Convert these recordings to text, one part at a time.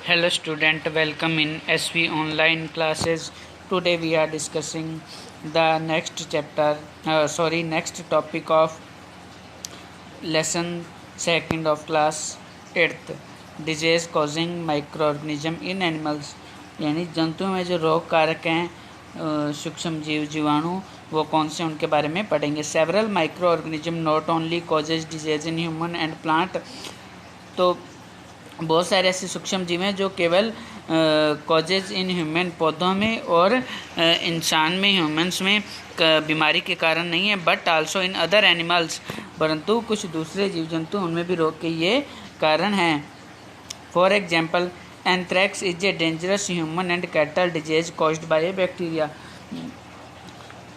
Hello student, welcome in SV online classes. Today we are discussing the next topic of lesson second of class 8th, disease causing microorganism in animals. यानी जंतुओं में जो रोग कारक हैं सूक्ष्म जीव जीवाणु वो कौन से उनके बारे में पढ़ेंगे. Several micro organism not only causes disease in human and plant. तो बहुत सारे ऐसे सूक्ष्म जीव हैं जो केवल कॉजेज इन ह्यूमन पौधों में और इंसान में ह्यूमंस में बीमारी के कारण नहीं है, but also in other animals, परंतु कुछ दूसरे जीव जंतु उनमें भी रोग के ये कारण हैं. For example, anthrax is a dangerous human and cattle disease caused by A bacteria.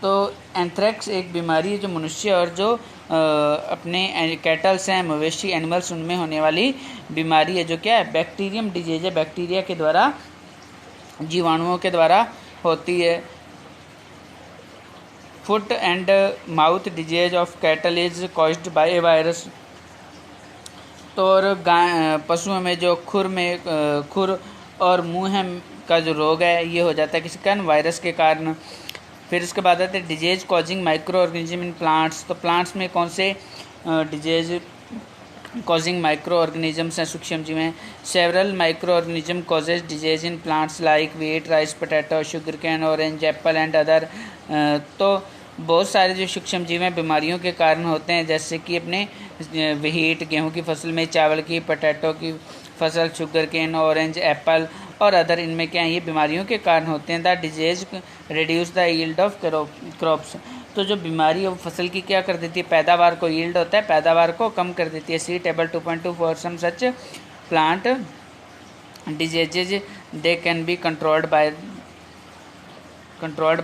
तो एंथ्रैक्स एक बीमारी है जो मनुष्य और जो अपने कैटल्स हैं, मवेशी एनिमल्स, उनमें होने वाली बीमारी है जो क्या है, बैक्टीरियम डिजीज है, बैक्टीरिया के द्वारा, जीवाणुओं के द्वारा होती है. Foot and mouth disease of cattle is caused by A virus. तो और पशुओं में जो खुर और मुंह का जो रोग है ये हो जाता है किसी कारण, वायरस के कारण. फिर इसके बाद आते हैं disease causing micro organism in plants. तो प्लांट्स में कौन से डिजीज कॉजिंग माइक्रो ऑर्गेनिजम्स हैं, सूक्ष्म जीव हैं. Several micro organism causes disease in plants like wheat, rice, potato, sugar cane, orange, Apple and other. तो बहुत सारे जो सूक्ष्म जीव हैं बीमारियों के कारण होते हैं, जैसे कि अपने व्हीट गेहूं की फसल में, चावल की, पोटैटो की फसल, शुगर केन, ऑरेंज, एप्पल और अदर, इनमें क्या है ये बीमारियों के कारण होते हैं. The disease reduce the yield of crops. तो जो बीमारी है वो फसल की क्या कर देती है, पैदावार को, यील्ड होता है, पैदावार को कम कर देती है. See table 2.2 for some such plant diseases they can be controlled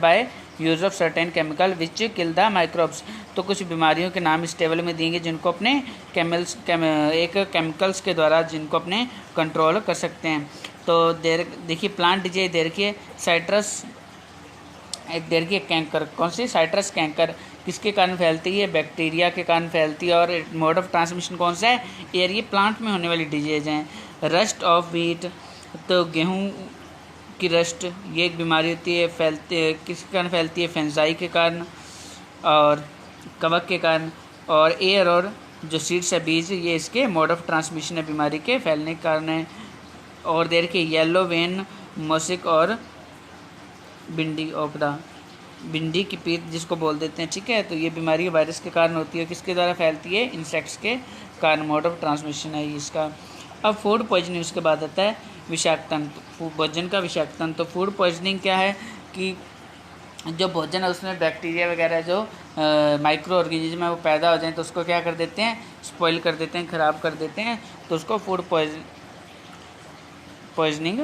by use of certain chemical which kill the microbes. तो कुछ बीमारियों के नाम इस टेबल में दिएंगे जिनको अपने केमिकल्स के द्वारा जिनको अपने कंट्रोल कर सकते हैं. तो देखिए प्लांट डिजीज देखिए साइट्रस, एक देखिए कैंकर, कौन सी, साइट्रस कैंकर किसके कारण फैलती है, बैक्टीरिया के कारण फैलती है. और मोड ऑफ ट्रांसमिशन कौन सा है, एयर. ये प्लांट में होने वाली डिजीज हैं. रस्ट ऑफ व्हीट, तो गेहूँ की रस्ट, ये एक बीमारी होती है, किसके कारण फैलती है, फेंजाई के कारण और कवक के कारण. और एयर और जो सीड्स है, बीज, ये इसके मोड ऑफ ट्रांसमिशन है, बीमारी के फैलने के कारण है. और देखिए येलो वेन मोसिक और भिंडी ओपरा, भिंडी की पीत जिसको बोल देते हैं, ठीक है. तो ये बीमारी वायरस के कारण होती है, किसके द्वारा फैलती है, इंसेक्ट्स के कारण, मोड ऑफ ट्रांसमिशन है इसका. अब फूड पॉइजनिंग उसके बाद आता है विषाक्तन, भोजन का विषाक्तन. तो फूड पॉइजनिंग क्या है कि जो भोजन है उसमें बैक्टीरिया वगैरह जो माइक्रो ऑर्गेनिज्म है वो पैदा हो जाए तो उसको क्या कर देते हैं, स्पॉइल कर देते हैं, ख़राब कर देते हैं. तो उसको फूड पॉइजनिंग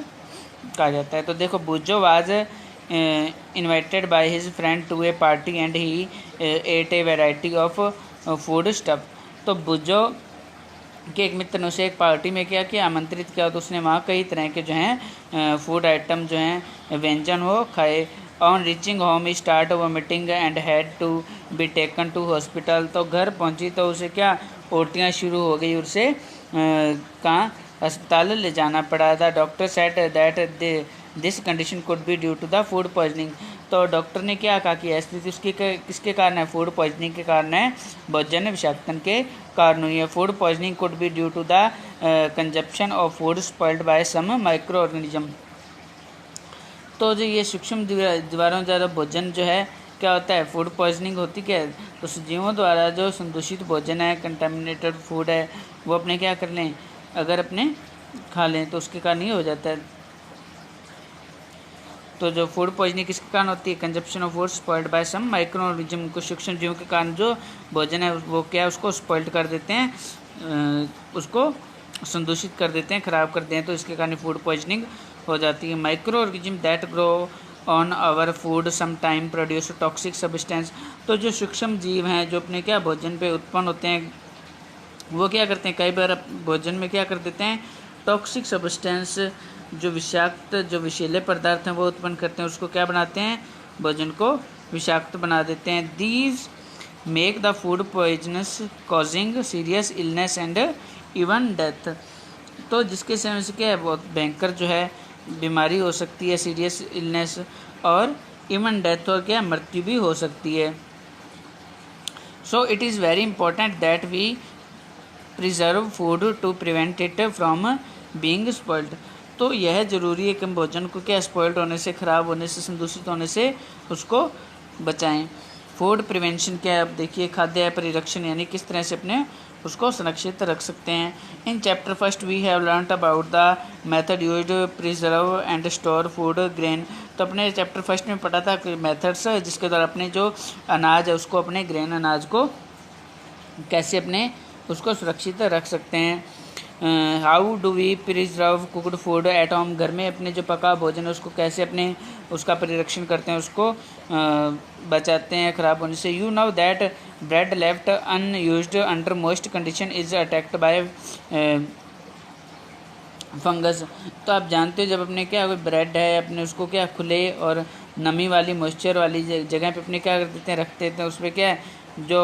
कहा जाता है. तो देखो, Boojho was invited by his friend to a party and he ate a variety of food stuff. तो बुजो के एक मित्र ने उसे एक पार्टी में क्या किया, आमंत्रित किया. तो उसने वहाँ कई तरह के जो हैं फूड आइटम जो हैं व्यंजन वो खाए. On reaching home start vomiting and had to be taken to hospital. तो घर पहुँची तो उसे क्या उल्टियाँ शुरू हो गई, उसे कहाँ अस्पताल ले जाना पड़ा था. Doctor said that this condition could be due to the food poisoning. तो डॉक्टर ने क्या कहा कि स्थिति उसकी किसके कारण है, फूड पॉइजनिंग के कारण है, भोजन विषाक्तन के कारण हुई है. Food poisoning could be due to the consumption of food spoiled by some microorganism. तो जो ये सूक्ष्म दीवारों द्वारा भोजन जो है क्या होता है, फूड पॉइजनिंग होती क्या है. तो सजीवों द्वारा जो संदूषित भोजन है, कंटेमिनेटेड फूड है, वो अपने क्या कर लें, अगर अपने खा लें तो उसके कारण ही हो जाता है. तो जो फूड पॉइजनिंग किसके कारण होती है, consumption of food spoiled by some microorganism. को सूक्ष्म जीवों के कारण जो भोजन है वो क्या है, उसको स्पॉइल्ड कर देते हैं, उसको संदूषित कर देते हैं, ख़राब कर देते हैं. तो इसके कारण फूड पॉइजनिंग हो जाती है. Microorganism that grow on our food some time produce toxic substance. तो जो सूक्ष्म जीव हैं जो अपने क्या भोजन पे उत्पन्न होते हैं वो क्या करते हैं, कई बार भोजन में क्या कर देते हैं, टॉक्सिक सब्सटेंस, जो विषाक्त, जो विषैले पदार्थ हैं वो उत्पन्न करते हैं, उसको क्या बनाते हैं, भोजन को विषाक्त बना देते हैं. These make the food poisonous causing serious illness and even death. तो जिसके सेवन से क्या है बहुत भयंकर जो है बीमारी हो सकती है, सीरियस इलनेस और इवन डेथ और क्या मृत्यु भी हो सकती है। So it is very important that we preserve food to prevent it from being spoiled. तो यह ज़रूरी है कि हम भोजन को क्या स्पॉइल्ड होने से, ख़राब होने से, संदूषित होने से उसको बचाएं। फूड प्रिवेंशन क्या है, अब देखिए खाद्य परिरक्षण यानी किस तरह से अपने उसको संरक्षित रख सकते हैं। In chapter first we have learned about the method used preserve and store food grain. तो अपने चैप्टर फर्स्ट में पढ़ा था कि मेथड्स जिसके द्वारा अपने जो अनाज है उसको, अपने ग्रेन अनाज को कैसे अपने उसको सुरक्षित रख सकते हैं। How do we preserve cooked food at home. घर में अपने जो पका भोजन है उसको कैसे अपने उसका परिरक्षण करते हैं, उसको बचाते हैं ख़राब होने से। You know that bread left unused under most condition is attacked by fungus. तो आप जानते हो जब अपने क्या कोई ब्रेड है अपने उसको क्या खुले और नमी वाली मॉइस्चर वाली जगह पे अपने क्या कर देते हैं, रख देते हैं, उस पर क्या है जो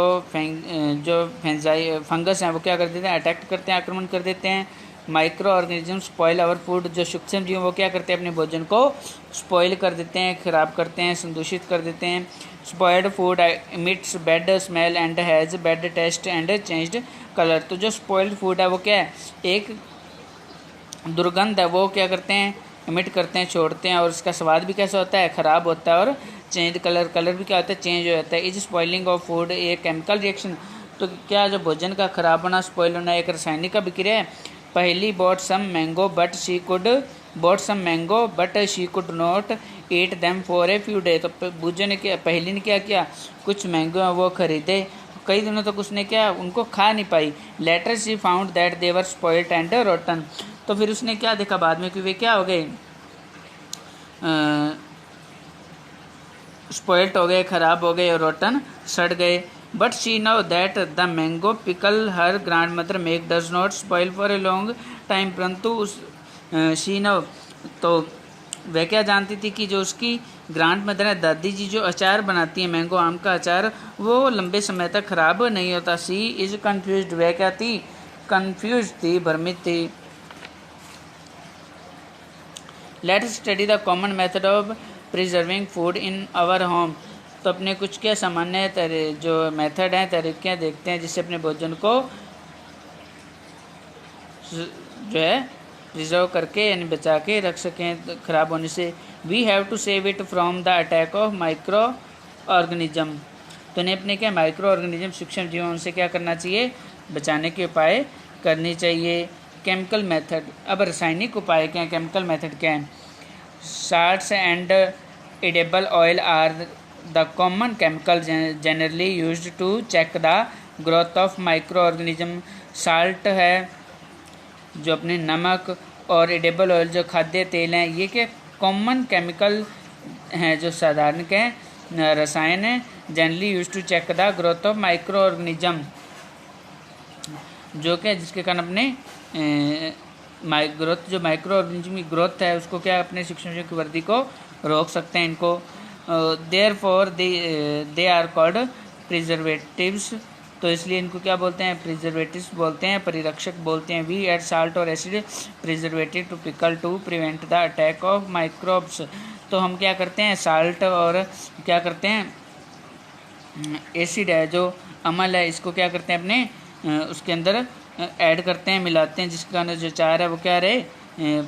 फंगस हैं वो क्या कर देते हैं, अटैक करते हैं, आक्रमण कर देते हैं। Microorganism spoil our food. जो सूक्ष्म जीव वो क्या करते हैं, अपने भोजन को स्पॉइल कर देते हैं, ख़राब करते हैं, संदूषित कर देते हैं। Spoiled food emits bad smell and has bad taste and changed colour. तो जो स्पॉइल्ड फूड है वो क्या है, एक दुर्गंध है, वो क्या करते हैं, इमिट करते हैं, छोड़ते हैं, और इसका स्वाद भी कैसा होता है, ख़राब होता है, और चेंज कलर भी क्या होता है, चेंज हो जाता है। Is spoiling of food a chemical reaction. तो क्या जो भोजन का खराब होना, स्पॉइल होना एक रासायनिक अभिक्रिया है। पहली bought some mango but she could not eat them for a few day. तो बूझे ने क्या, पहली ने क्या किया, कुछ मैंगो वो खरीदे, कई दिनों तक उसने क्या उनको खा नहीं पाई। Later she found that they were spoiled and rotten. तो फिर उसने क्या देखा बाद में कि वे क्या हो गए, स्पॉइल्ड हो गए, ख़राब हो गए और रोटन सड़ गए। But she know that the mango pickle her grand mother make does not spoil for a long time. परंतु उस शी नो, तो वह क्या जानती थी कि जो उसकी ग्रैंड मदर है, दादी जी, जो अचार बनाती है मैंगो आम का अचार, वो लंबे समय तक ख़राब नहीं होता। She is confused. वह क्या थी, कन्फ्यूज थी, भ्रमित थी। Let's study the common method of preserving food in our home. तो अपने कुछ क्या सामान्य जो मेथड हैं, तरीके देखते हैं जिससे अपने भोजन को जो है प्रिजर्व करके यानी बचा के रख सकें ख़राब होने से। We have to save it from the attack of microorganism. तो इन्हें अपने क्या माइक्रो ऑर्गेनिज्म, सूक्ष्म जीवों से क्या करना चाहिए, बचाने के उपाय करने चाहिए। केमिकल मेथड, अब रासायनिक उपाय क्या है, केमिकल मेथड क्या है। Salts and edible oil are the common chemical generally used to check the growth of microorganism. Salt है जो अपने नमक, और एडिबल ऑयल जो खाद्य तेल हैं, ये क्या कॉमन केमिकल हैं जो साधारण के रसायन हैं, generally used to check the growth of microorganism, जो क्या जिसके कारण अपने ग्रोथ, जो माइक्रो ऑर्गेनिज्म की ग्रोथ है उसको क्या अपने सूक्ष्म जीवों की वृद्धि को रोक सकते हैं इनको। Therefore they are called preservatives. तो इसलिए इनको क्या बोलते हैं, प्रिजर्वेटिव्स बोलते हैं, परिरक्षक बोलते हैं। वी एड साल्ट और acid preservative to pickle to prevent the attack of microbes. तो हम क्या करते हैं, साल्ट और क्या करते हैं, एसिड है जो अम्ल है, इसको क्या करते हैं अपने उसके अंदर ऐड करते हैं, मिलाते हैं, जिसके कारण जो चार है वो क्या रहे,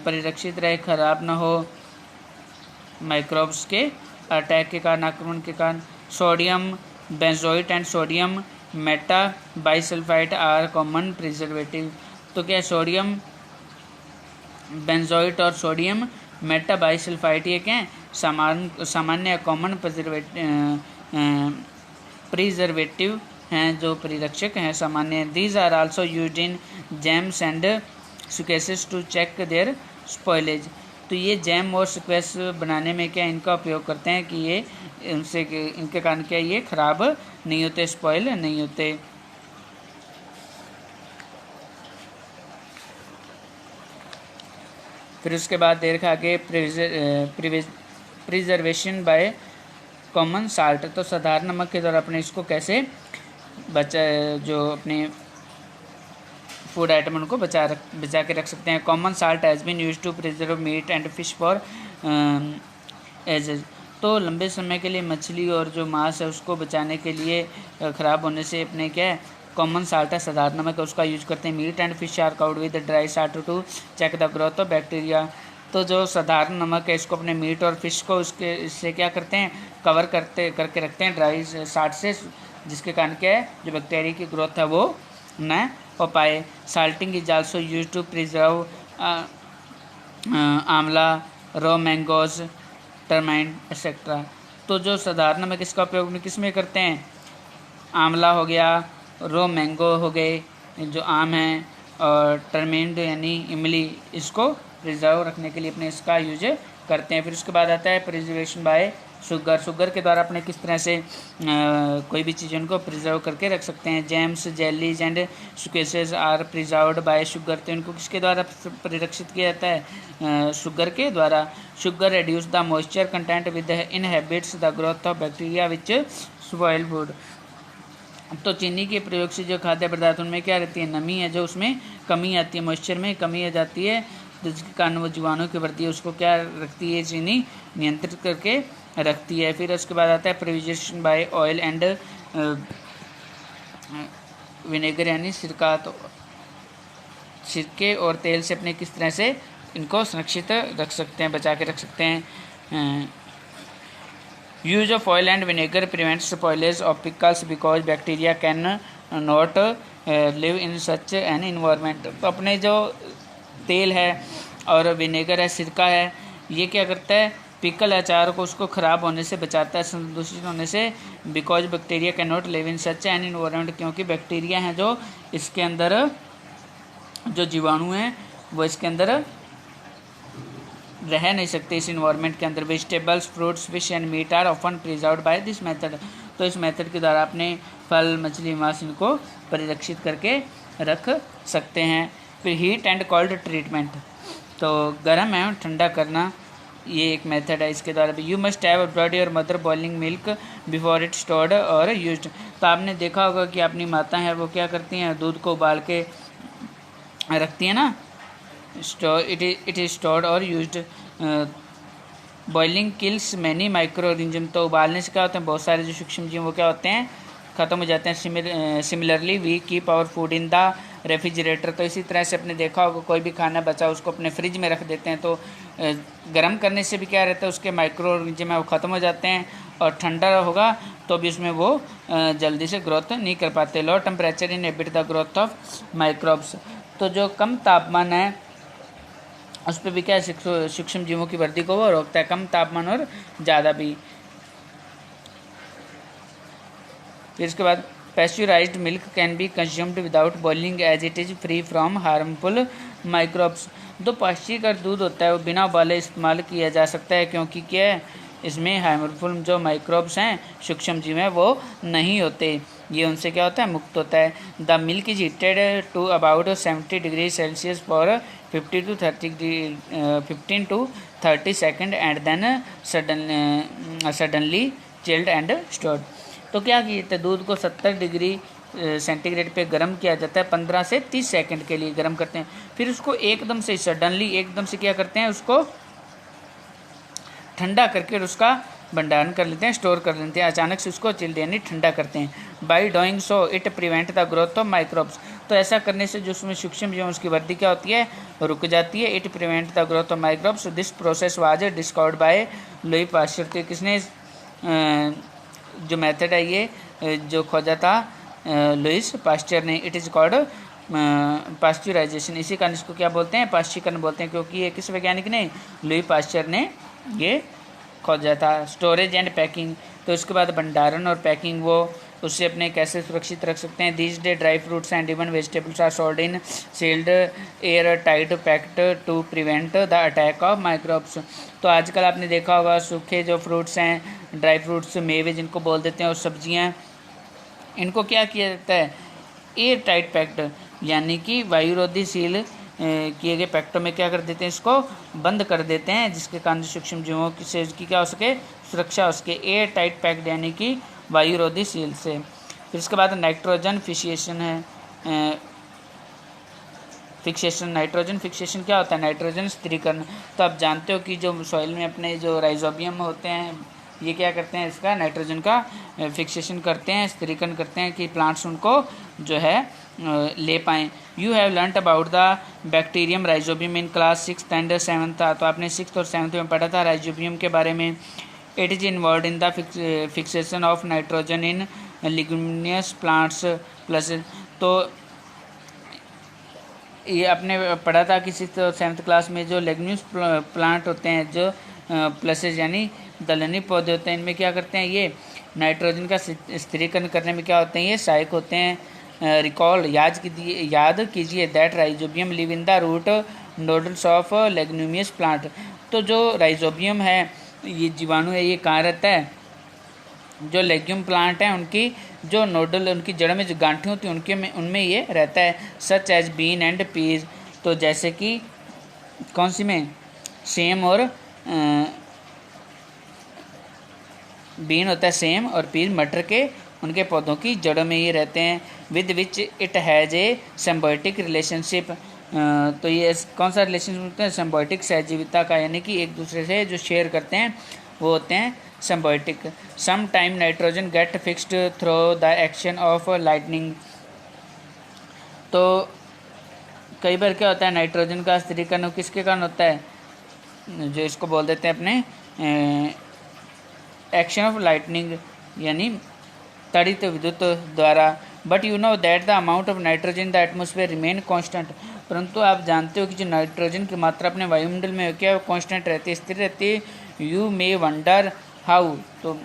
परिरक्षित रहे, ख़राब ना हो माइक्रोब्स के अटैक के कारण, आक्रमण के कारण। Sodium benzoate and sodium metabisulphide are common preservative. तो क्या सोडियम बेंजोइट और सोडियम मेटा बाइसल्फाइड ये क्या है, सामान्य कॉमन प्रिजर्वेटिव हैं, जो परिरक्षक हैं सामान्य। These are also used in jams and squashes to check their spoilage. तो ये जैम और सुकेस बनाने में क्या इनका उपयोग करते हैं कि ये इनके कारण क्या ये ख़राब नहीं होते, स्पॉइल नहीं होते। फिर उसके बाद देर के आगे प्रिजर्वेशन बाय कॉमन साल्ट। तो साधारण नमक के द्वारा अपने इसको कैसे बचा, जो अपने फूड आइटम उनको बचा के रख सकते हैं। Common salt has been use to preserve meat and fish for ages. तो लंबे समय के लिए मछली और जो मांस है उसको बचाने के लिए ख़राब होने से अपने क्या है कॉमन साल्ट है साधारण नमक है उसका यूज करते हैं। Meat and fish are covered with dry salt to check the growth of bacteria. तो जो साधारण नमक है इसको अपने मीट और फिश को इससे क्या करते हैं कवर करके रखते हैं ड्राई साल्ट से, जिसके कारण क्या है जो बैक्टीरिया की ग्रोथ है वो न हो पाए। Salting is also use to preserve amla, raw mangoes, टर्माइन एक्सेट्रा। तो जो साधारण नमक इसका उपयोग किस में करते हैं, आंवला हो गया, रॉ मैंगो हो गए जो आम हैं, और टर्मेंड यानी इमली, इसको प्रिजर्व रखने के लिए अपने इसका यूज करते हैं। फिर उसके बाद आता है प्रिजर्वेशन बाय शुगर के द्वारा अपने किस तरह से कोई भी चीज़ उनको प्रिजर्व करके रख सकते हैं। Jams, jellies and squashes are preserved by sugar. तो इनको किसके द्वारा परिरक्षित किया जाता है, शुगर के द्वारा। Sugar reduce the moisture content with inhabits the growth of bacteria which spoil food. तो चीनी के प्रयोग से जो खाद्य पदार्थ उनमें क्या रहती है, नमी है, जो उसमें कमी आती है, मॉइस्चर में कमी आ जाती है, जिसके कारण वो जीवाणु की वृद्धि है उसको क्या रखती है, चीनी नियंत्रित करके रखती है। फिर उसके बाद आता है preservation by oil and vinegar यानी सिरका। तो सिरके और तेल से अपने किस तरह से इनको संरक्षित रख सकते हैं, बचा के रख सकते हैं। Use of oil and vinegar prevents spoilage of pickles because bacteria can not live in such an environment. तो अपने जो तेल है और विनेगर है, सिरका है, ये क्या करता है पिकल अचार को उसको ख़राब होने से बचाता है, संदूषित होने से। Because bacteria can not live in such an environment, क्योंकि बैक्टीरिया हैं जो इसके अंदर, जो जीवाणु हैं वो इसके अंदर रह नहीं सकते इस इन्वायरमेंट के अंदर। Vegetables, fruits, fish and meat are often preserved by this method. तो इस मेथड के द्वारा अपने फल, मछली, मांस इनको परिरक्षित करके रख सकते हैं। फिर हीट एंड कोल्ड ट्रीटमेंट, तो गर्म एवं ठंडा करना ये एक मेथड है, इसके द्वारा भी। You must have bread your mother boiling milk before it stored और यूज्ड। तो आपने देखा होगा कि अपनी माता हैं वो क्या करती हैं, दूध को उबाल के रखती हैं ना, इट इज स्टोर्ड और used. Boiling kills many micro organism. तो उबालने से क्या होते हैं, बहुत सारे जो सूक्ष्म जीव वो क्या होते हैं, ख़त्म हो जाते हैं। Similarly we keep our food in the refrigerator. तो इसी तरह से अपने देखा होगा कोई भी खाना बचा उसको अपने फ्रिज में रख देते हैं, तो गर्म करने से भी क्या रहता है उसके माइक्रो ऑर्गेनिज्म है वो ख़त्म हो जाते हैं, और ठंडा होगा तो भी उसमें वो जल्दी से ग्रोथ नहीं कर पाते। Low temperature inhibit the growth of microbes. तो जो कम तापमान है उस पर भी क्या सूक्ष्म जीवों की वृद्धि को वो रोकता है, कम तापमान और ज़्यादा भी। फिर इसके बाद pasteurised milk can be consumed without boiling as it is free from harmful microbes. जो पाश्चीकृत दूध होता है वो बिना उबाले इस्तेमाल किया जा सकता है, क्योंकि क्या है इसमें हार्मफुल जो माइक्रोब्स हैं, सूक्ष्म जीव हैं, वो नहीं होते, ये उनसे क्या होता है मुक्त होता है। The milk is heated to about 70 degree Celsius for 15 to 30 second and then suddenly chilled and stored. तो क्या किया दूध को 70 डिग्री सेंटीग्रेड पे गर्म किया जाता है, 15 से 30 सेकंड के लिए गर्म करते हैं। फिर उसको एकदम से सडनली एकदम से क्या करते हैं, उसको ठंडा करके उसका भंडारण कर लेते हैं, स्टोर कर लेते हैं, अचानक से उसको चिल्ड यानी ठंडा करते हैं। By doing so it prevent the growth of microbes. तो ऐसा करने से जो उसमें सूक्ष्म जीव उसकी वृद्धि क्या होती है, रुक जाती है। It prevent the growth of microbes. This process was discovered by Louis Pasteur. तो किसने जो मेथड है ये जो खोजा था लुईस पाश्चर ने। It is called pasteurisation. इसी कारण इसको क्या बोलते हैं, पाश्चीकरण बोलते हैं, क्योंकि ये किस वैज्ञानिक ने, लुई पाश्चर ने ये खोजा था। स्टोरेज एंड पैकिंग, तो इसके बाद भंडारण और पैकिंग वो उससे अपने कैसे सुरक्षित रख सकते हैं। These day dry fruits and even vegetables are sold in sealed airtight packed to prevent the attack of microbes. तो आजकल आपने देखा होगा सूखे जो फ्रूट्स हैं, ड्राई फ्रूट्स, मेवे जिनको बोल देते हैं, और सब्जियां, इनको क्या किया जाता है, एयर टाइट पैक्ड यानी कि वायुरोधी सील किए गए पैक्टों में क्या कर देते हैं, इसको बंद कर देते हैं, जिसके कारण सूक्ष्म जीवों की से की क्या हो सके, सुरक्षा हो सके। एयर टाइट पैक्ड यानी कि वायुरोधी सील से। फिर इसके बाद नाइट्रोजन फिशिएशन है, फिक्सेशन, नाइट्रोजन फिक्सेशन क्या होता है? नाइट्रोजन स्थिरीकरण। तो आप जानते हो कि जो सॉइल में अपने जो राइजोबियम होते हैं ये क्या करते हैं, इसका नाइट्रोजन का फिक्सेशन करते हैं, स्थिरीकरण करते हैं कि प्लांट्स उनको जो है ले पाएँ। You have learned about the bacterium rhizobium in class 6th and 7th था, तो आपने 6th और 7th में पढ़ा था राइजोबियम के बारे में। It is involve in the fixation of nitrogen in leguminous plants plus. तो ये आपने पढ़ा था कि 6th और 7th क्लास में जो लेग्यूमिनस प्लांट होते हैं, जो प्लसेज यानी दलहनी पौधे होते हैं, इनमें क्या करते हैं, ये नाइट्रोजन का स्थिरीकरण करने में क्या होते हैं, ये सहायक होते हैं। रिकॉल याद कीजिए that rhizobium live in the root nodules of leguminous plant. तो जो राइजोबियम है, ये जीवाणु है, ये कहाँ रहता है, जो लेग्यूम प्लांट हैं उनकी जो नोडल, उनकी जड़ में जो गांठें होती हैं उनके में उनमें ये रहता है। Such as bean and peas, तो जैसे कि कौन सी में, सेम और बीन होता है सेम, और पीज मटर के, उनके पौधों की जड़ों में ये रहते हैं। With which it has a symbiotic relationship, तो ये कौन सा रिलेशनशिप होता है, सिम्बायोटिक सहजीविता का, यानी कि एक दूसरे से जो शेयर करते हैं वो होते हैं symbiotic. Some time nitrogen get fixed through the action of lightning, तो कई बार क्या होता है, नाइट्रोजन का स्थिरीकरण किसके कारण होता है, जो इसको बोल देते हैं अपने एक्शन ऑफ लाइटनिंग, यानी तड़ित विद्युत द्वारा। But you know that the amount of nitrogen the atmosphere remain constant, परंतु आप जानते हो कि जो नाइट्रोजन की मात्रा अपने वायुमंडल में क्या कांस्टेंट रहती है, स्थिर रहती है। यू मे वंडर हाउ, तो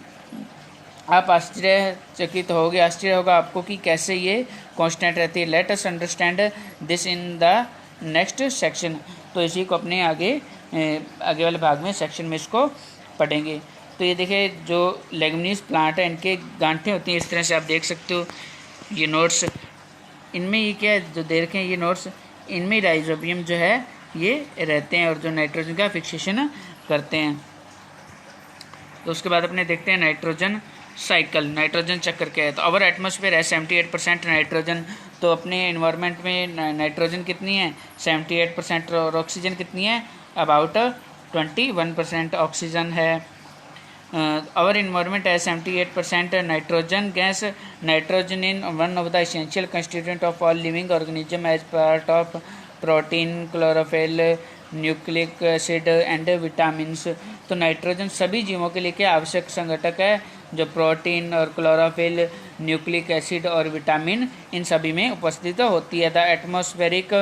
आप आश्चर्यचकित होगे, आश्चर्य होगा आपको कि कैसे ये कांस्टेंट रहती है। Let us understand this in the next section, तो इसी को अपने आगे वाले भाग में सेक्शन में इसको पढ़ेंगे। तो ये देखिए जो लेग्यूमिनस प्लांट है, इनके गांठें होती हैं इस तरह से, आप देख सकते हो ये नोट्स, इनमें ये क्या है जो दे रखे हैं ये नोट्स, इनमें राइजोबियम जो है ये रहते हैं और जो नाइट्रोजन का फिक्सेशन करते हैं। तो उसके बाद अपने देखते हैं नाइट्रोजन साइकिल, नाइट्रोजन चक्र क्या है। तो अवर एटमॉस्फेयर है 78% नाइट्रोजन, तो अपने इन्वायरमेंट में नाइट्रोजन कितनी है 78%, और ऑक्सीजन कितनी है अबाउट 21% ऑक्सीजन है। आवर इन्वायरमेंट है 78% nitrogen gas, nitrogen in one of the essential constituent of all living organism as part of protein, chlorophyll, nucleic acid and vitamins. तो नाइट्रोजन सभी जीवों के लिए क्या आवश्यक संघटक है, जो प्रोटीन और क्लोरोफिल, न्यूक्लिक एसिड और विटामिन, इन सभी में उपस्थित होती है। The atmospheric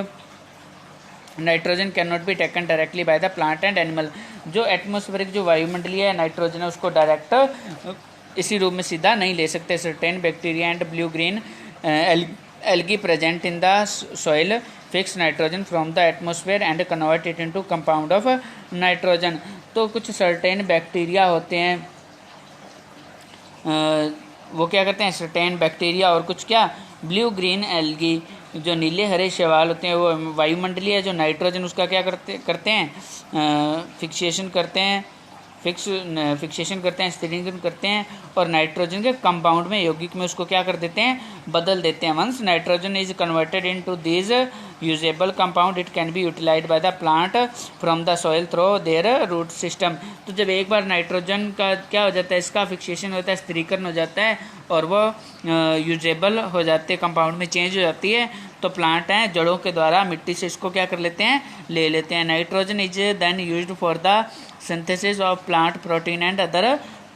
nitrogen can not be taken directly by the plant and animal, जो एटमॉस्फेरिक जो वायुमंडलीय नाइट्रोजन है उसको डायरेक्ट इसी रूप में सीधा नहीं ले सकते। Certain bacteria and blue green algae present in the soil fix nitrogen from the atmosphere and convert it into compound of nitrogen. तो कुछ सर्टेन बैक्टीरिया होते हैं, वो क्या करते हैं, सर्टेन बैक्टीरिया और कुछ क्या ब्लू ग्रीन एल्गी, जो नीले हरे शैवाल होते हैं, वो वायुमंडलीय जो नाइट्रोजन उसका क्या करते हैं फिक्सेशन करते हैं, फिक्सेशन करते हैं, स्थिरीकरण करते हैं, और नाइट्रोजन के कंपाउंड में, यौगिक में उसको क्या कर देते हैं, बदल देते हैं। Once nitrogen is converted into this usable compound it can be utilised by the plant from the soil through their root system. तो जब एक बार नाइट्रोजन का क्या हो जाता है, इसका फिक्सेशन होता है, स्थिरीकरण हो जाता है, और वो यूजेबल हो जाते हैं, कंपाउंड में चेंज हो जाती है, तो प्लांट हैं जड़ों के द्वारा मिट्टी से इसको क्या कर लेते हैं, ले लेते हैं। Nitrogen is then used for the synthesis of plant protein and other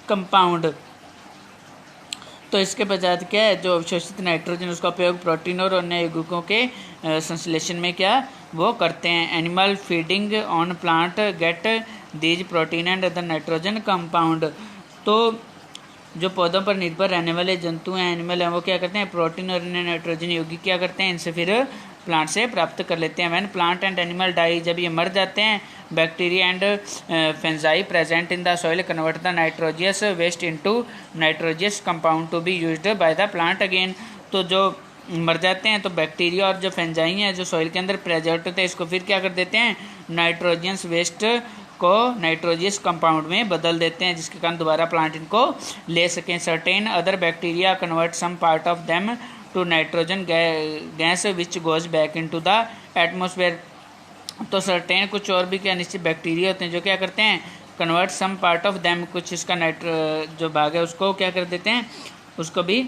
compound. तो इसके पश्चात क्या है, जो अवशोषित नाइट्रोजन उसका उपयोग प्रोटीन और अन्य यौगिकों के संश्लेषण में क्या वो करते हैं। Animal feeding on plant get these protein and other nitrogen compound. तो जो पौधों पर निर्भर रहने वाले जंतु हैं, एनिमल हैं, वो क्या करते हैं, प्रोटीन और अन्य नाइट्रोजन यौगिक क्या करते हैं, इनसे फिर प्लांट से प्राप्त कर लेते हैं। When plant and animal die, जब ये मर जाते हैं, bacteria and fungi present in the soil convert the nitrogenous waste into nitrogenous compound to be used by the plant again. तो जो मर जाते हैं तो बैक्टीरिया और जो फेंजाई हैं जो सॉइल के अंदर प्रेजेंट होते हैं, इसको फिर क्या कर देते हैं, नाइट्रोजियस वेस्ट को नाइट्रोजियस कंपाउंड में बदल देते हैं, जिसके कारण दोबारा प्लांट इनको ले सकें। Certain other bacteria convert some part of them to nitrogen gas which goes back into the atmosphere. तो सर्टेन कुछ और भी क्या निश्चित बैक्टीरिया होते हैं जो क्या करते हैं, convert some part of them, कुछ इसका जो भाग है उसको क्या कर देते हैं, उसको भी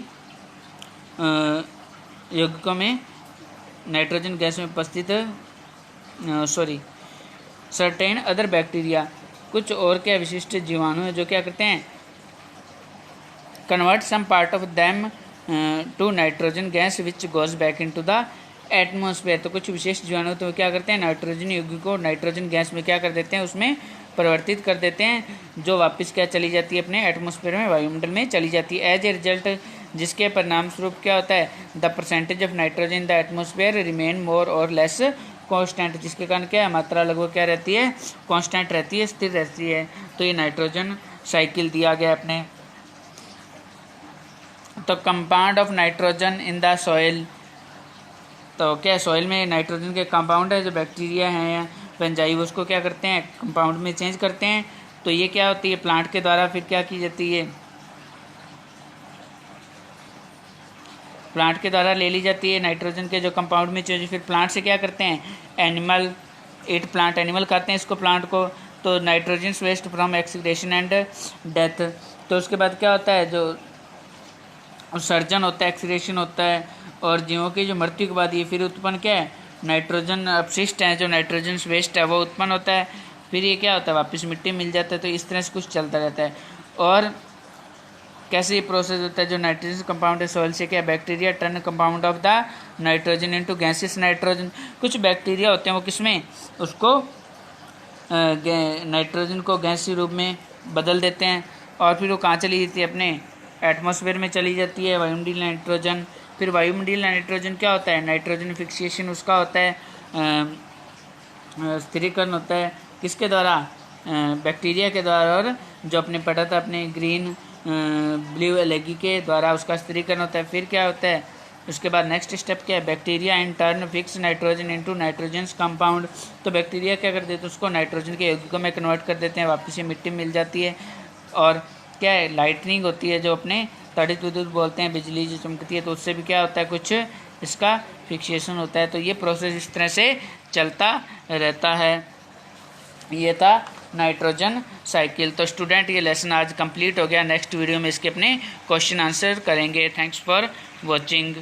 यौगिकों में नाइट्रोजन गैस में उपस्थित सर्टेन अदर बैक्टीरिया, कुछ और क्या विशिष्ट जीवाणु है जो क्या करते हैं, convert some part of them to nitrogen gas which goes back into the atmosphere. तो कुछ विशेष जीवाणु तो क्या करते हैं, नाइट्रोजन यौगिक को नाइट्रोजन गैस में क्या कर देते हैं, उसमें परिवर्तित कर देते हैं, जो वापस क्या चली जाती है अपने एटमॉस्फेयर में, वायुमंडल में चली जाती है। एज ए रिजल्ट, जिसके परिणाम स्वरूप क्या होता है, the percentage of nitrogen in the atmosphere remain मोर और लेस कांस्टेंट, जिसके कारण क्या है, मात्रा लगभग क्या रहती है, कांस्टेंट रहती है, स्थिर रहती है। तो ये नाइट्रोजन साइकिल दिया गया अपने। तो compound of nitrogen in the soil, तो क्या सॉइल में नाइट्रोजन के कंपाउंड है जो बैक्टीरिया हैं या फंजाई, उसको क्या करते हैं, कंपाउंड में चेंज करते हैं। तो ये क्या होती है, प्लांट के द्वारा फिर क्या की जाती है, प्लांट के द्वारा ले ली जाती है नाइट्रोजन के जो कंपाउंड में चेंज, फिर प्लांट से क्या करते हैं, एनिमल ईट प्लांट, एनिमल खाते हैं इसको, प्लांट को। तो nitrogen waste from excretion and death. तो उसके बाद क्या होता है, जो उत्सर्जन होता है, एक्सक्रीशन होता है, और जीवों की जो मृत्यु के बाद ये फिर उत्पन्न क्या है, नाइट्रोजन अपशिष्ट है, जो नाइट्रोजन वेस्ट है वो उत्पन्न होता है, फिर ये क्या होता है, वापस मिट्टी मिल जाता है। तो इस तरह से कुछ चलता रहता है। और कैसे ये प्रोसेस होता है, जो नाइट्रोजन कंपाउंड है सॉइल से क्या, bacteria turn compound of the nitrogen into gases nitrogen. कुछ बैक्टीरिया होते हैं वो किसमें, उसको नाइट्रोजन को गैस के रूप में बदल देते हैं, और फिर वो कहाँ चली जाती है, अपने एटमॉस्फेयर में चली जाती है, वायुमंडलीय नाइट्रोजन। फिर वायुमंडलीय नाइट्रोजन क्या होता है, नाइट्रोजन फिक्सेशन उसका होता है, स्थिरीकरण होता है किसके द्वारा, बैक्टीरिया के द्वारा, और जो अपने पढ़ा था अपने ग्रीन ब्लू एलगी के द्वारा उसका स्थिरीकरण होता है। फिर क्या होता है, उसके बाद नेक्स्ट स्टेप क्या है, bacteria in turn fix nitrogen into nitrogen compound. तो बैक्टीरिया क्या कर देते हैं, उसको नाइट्रोजन के यौगिकों में कन्वर्ट कर देते हैं, वापस से मिट्टी मिल जाती है। और क्या है, लाइटनिंग होती है, जो अपने तड़ित विद्युत बोलते हैं, बिजली जो चमकती है, तो उससे भी क्या होता है, कुछ इसका फिक्सेशन होता है। तो ये प्रोसेस इस तरह से चलता रहता है। ये था नाइट्रोजन साइकिल। तो स्टूडेंट ये लेसन आज कंप्लीट हो गया। नेक्स्ट वीडियो में इसके अपने क्वेश्चन आंसर करेंगे। Thanks for watching.